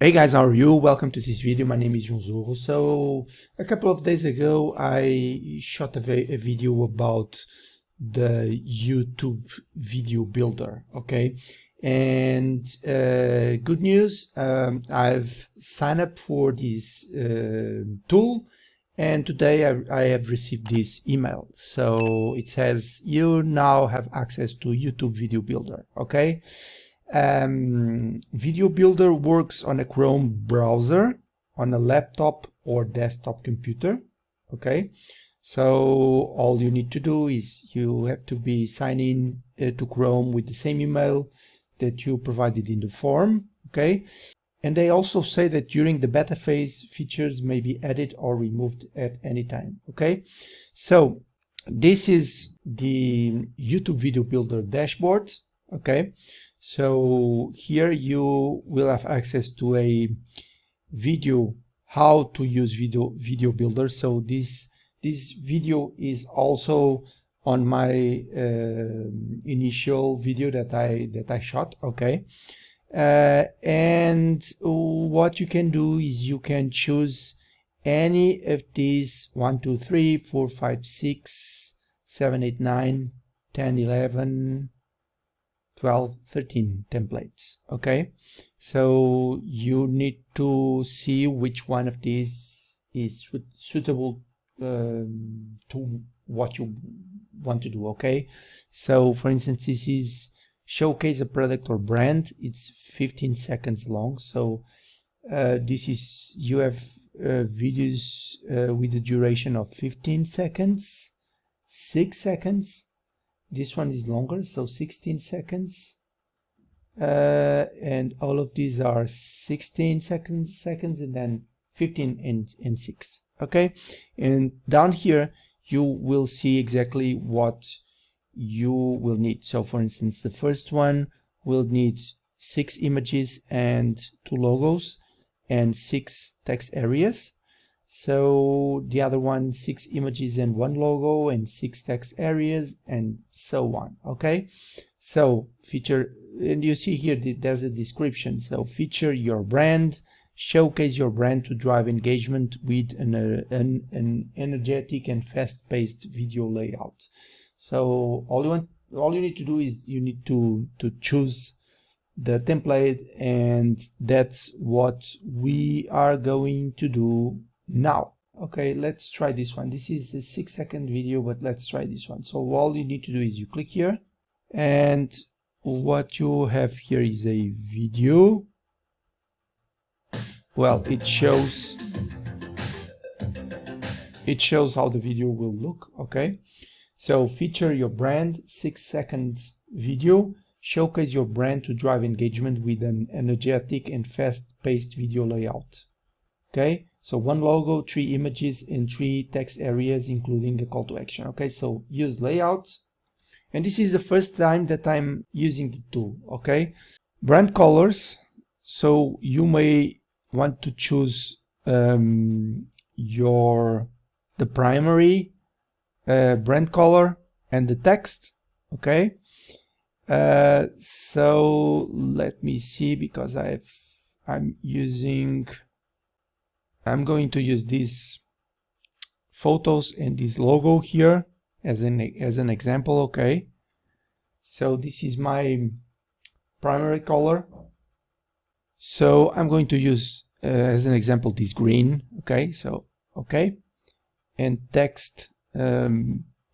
Hey guys, how are you? Welcome to this video. My name is João. So a couple of days ago I shot a video about the YouTube video builder, okay? And good news, I've signed up for this tool, and today I have received this email. So it says you now have access to YouTube video builder, okay? Video Builder works on a Chrome browser, on a laptop or desktop computer. Okay, so all you need to do is you have to be signed in to Chrome with the same email that you provided in the form. Okay, and they also say that during the beta phase, features may be added or removed at any time. Okay, so this is the YouTube Video Builder dashboard. Okay, so here you will have access to a video how to use video builder. So this video is also on my initial video that I shot. Okay, and what you can do is you can choose any of these 1 2 3 4 5 6 7 8 9 10 11 12, 13 templates. Okay, so you need to see which one of these is suitable to what you want to do. Okay, so for instance, this is showcase a product or brand. It's 15 seconds long. So this is, you have videos with a duration of 15 seconds, 6 seconds. This one is longer, so 16 seconds, and all of these are 16 seconds, and then 15 and 6. Okay, and down here you will see exactly what you will need. So for instance, the first one will need 6 images and 2 logos and 6 text areas. So the other one, 6 images and 1 logo and 6 text areas, and so on. Okay, so feature, and you see here there's a description. So feature your brand, showcase your brand to drive engagement with an energetic and fast-paced video layout. So all you need to do is you need to choose the template, and that's what we are going to do now. Okay, let's try this one. This is a 6-second video, but let's try this one. So all you need to do is you click here, and what you have here is a video. Well, it shows how the video will look. Okay, so feature your brand, 6-second video. Showcase your brand to drive engagement with an energetic and fast-paced video layout. Okay, so 1 logo, 3 images, and 3 text areas, including a call to action. Okay, so use layouts, and this is the first time that I'm using the tool. Okay, brand colors. So you may want to choose the primary brand color and the text. Okay, so let me see, because I'm going to use these photos and this logo here as an example. Okay, so this is my primary color, so I'm going to use as an example this green. Okay, so okay, and text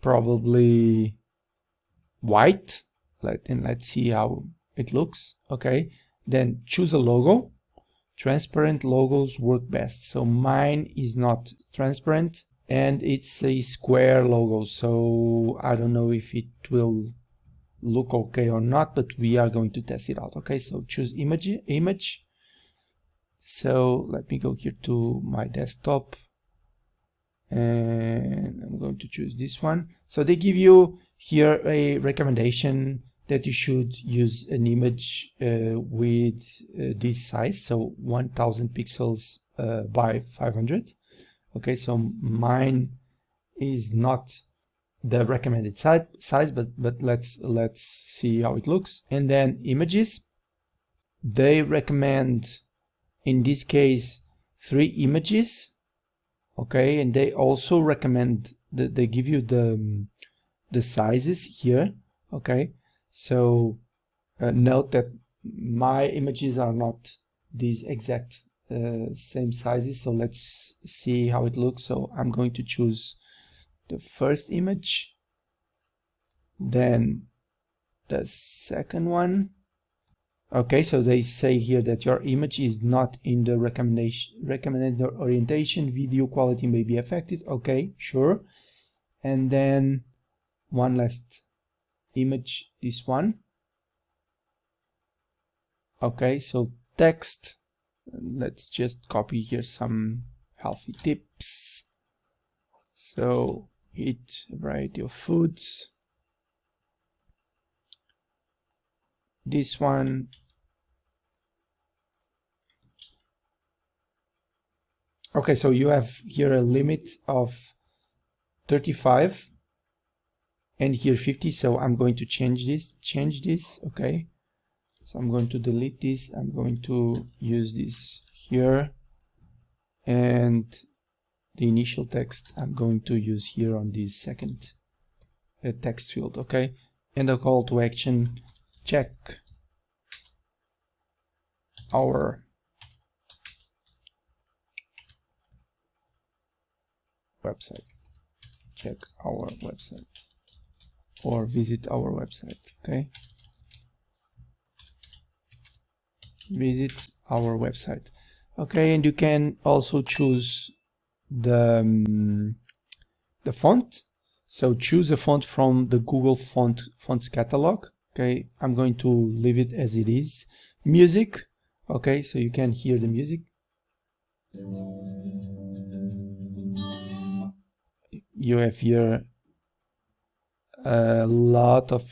probably white. Let's see how it looks. Okay, then choose a logo. Transparent logos work best. So mine is not transparent, and it's a square logo, so I don't know if it will look okay or not, but we are going to test it out. Okay, so choose image. So let me go here to my desktop, and I'm going to choose this one. So they give you here a recommendation that you should use an image with this size, so 1000 pixels by 500. Okay, so mine is not the recommended size, but let's see how it looks. And then images, they recommend in this case 3 images, okay, and they also recommend that they give you the sizes here, okay. So note that my images are not these exact same sizes, so let's see how it looks. So I'm going to choose the first image, then the second one. Okay, so they say here that your image is not in the recommended orientation, video quality may be affected. Okay, sure. And then one last image, this one. Okay, so text, let's just copy here some healthy tips. So eat a variety of foods. This one. Okay, so you have here a limit of 35 and here 50, so I'm going to change this, okay. So I'm going to delete this, I'm going to use this here, and the initial text I'm going to use here on this second text field, okay. And the call to action, check our website, check our website, or visit our website, okay. Visit our website, okay. And you can also choose the font. So choose a font from the Google fonts catalog, okay. I'm going to leave it as it is. Music, okay, so you can hear the music. You have here a lot of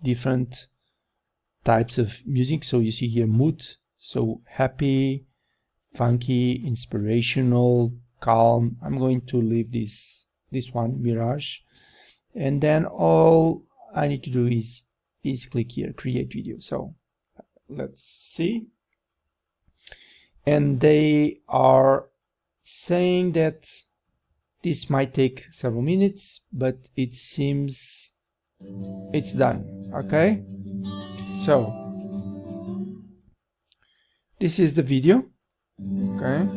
different types of music. So you see here mood, so happy, funky, inspirational, calm. I'm going to leave this one, Mirage, and then all I need to do is click here, create video. So let's see, and they are saying that this might take several minutes, but it seems it's done, okay. So this is the video, okay.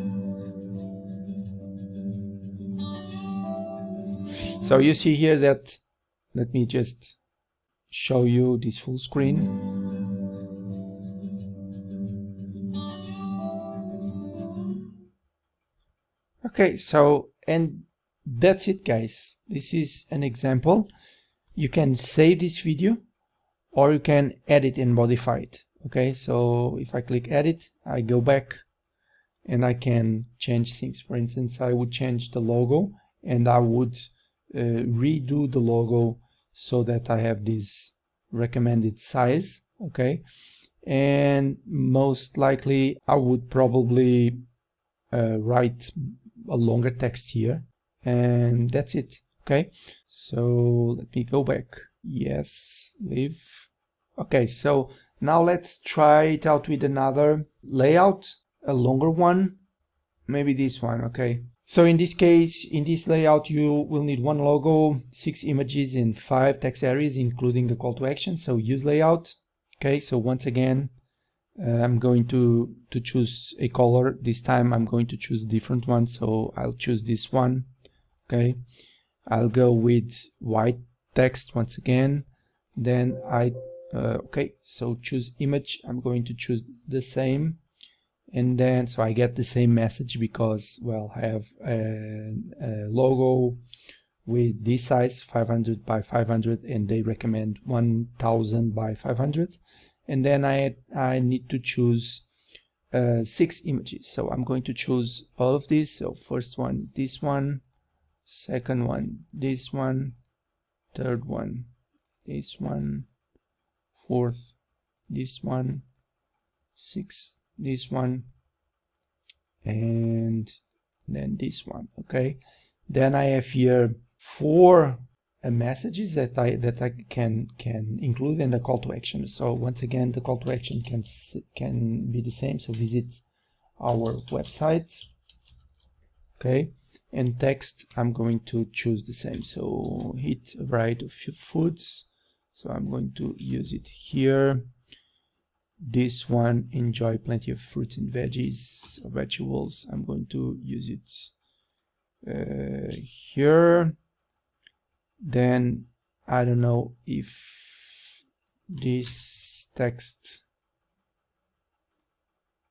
So you see here that, let me just show you this full screen. Okay, so, and that's it, guys. This is an example. You can save this video or you can edit and modify it. Okay, so if I click edit, I go back and I can change things. For instance, I would change the logo and I would redo the logo so that I have this recommended size, okay. And most likely I would probably write a longer text here, and that's it, okay. So let me go back. Yes, leave. Okay, so now let's try it out with another layout, a longer one, maybe this one, okay. So in this case, in this layout, you will need 1 logo, 6 images, and 5 text areas, including the call to action. So use layout. Okay, so once again, I'm going to choose a color. This time I'm going to choose a different one. So I'll choose this one. Okay, I'll go with white text once again. Then okay, so choose image. I'm going to choose the same. And then, so I get the same message because, well, I have a logo with this size, 500 by 500, and they recommend 1000 by 500. And then I need to choose 6 images. So I'm going to choose all of these. So first one is this one, second one, this one, third one, this one, fourth, this one, sixth, this one, and then this one. Okay, then I have here 4 messages that I can include in the call to action. So once again, the call to action can be the same. So visit our website. Okay, and text, I'm going to choose the same, so eat a variety of foods, so I'm going to use it here. This one, enjoy plenty of fruits and vegetables, I'm going to use it here. Then I don't know if this text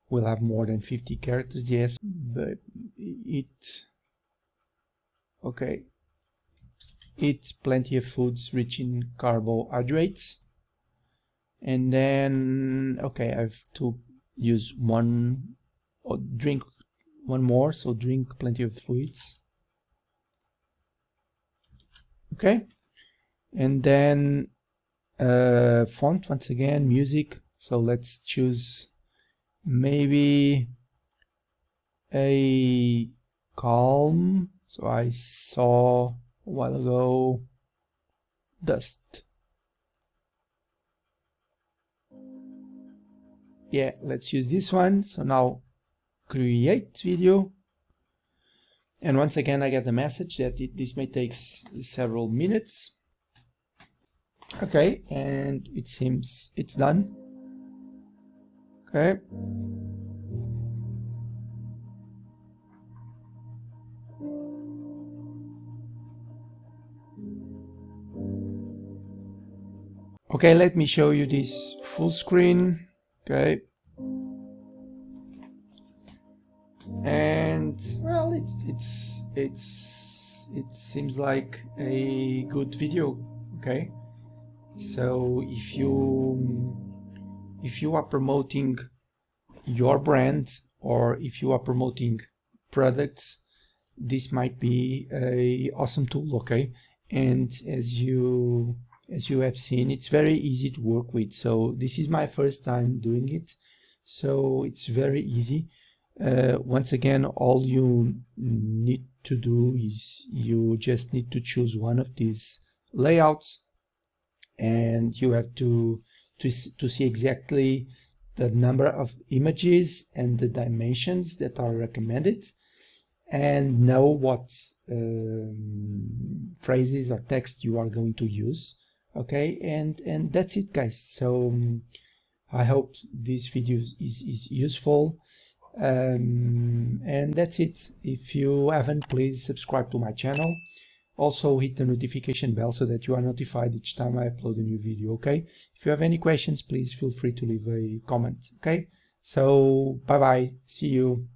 will have more than 50 characters. Yes, but okay, eat plenty of foods rich in carbohydrates. And then, okay, I have to use one or drink one more, so drink plenty of fluids. Okay, and then font, once again, music, so let's choose maybe a calm, so I saw a while ago dust. Yeah, let's use this one. So now create video, and once again I get the message that this may take several minutes. Okay, and it seems it's done. Okay, okay, let me show you this full screen. Okay, and well, it seems like a good video. Okay, so if you are promoting your brand, or if you are promoting products, this might be a awesome tool. Okay, and as you have seen, it's very easy to work with. So this is my first time doing it, so it's very easy. Once again, all you need to do is you just need to choose one of these layouts, and you have to see exactly the number of images and the dimensions that are recommended, and know what phrases or text you are going to use. Okay, and that's it, guys. So I hope this video is useful, and that's it. If you haven't, please subscribe to my channel. Also hit the notification bell so that you are notified each time I upload a new video. Okay, if you have any questions, please feel free to leave a comment. Okay, so bye bye, see you.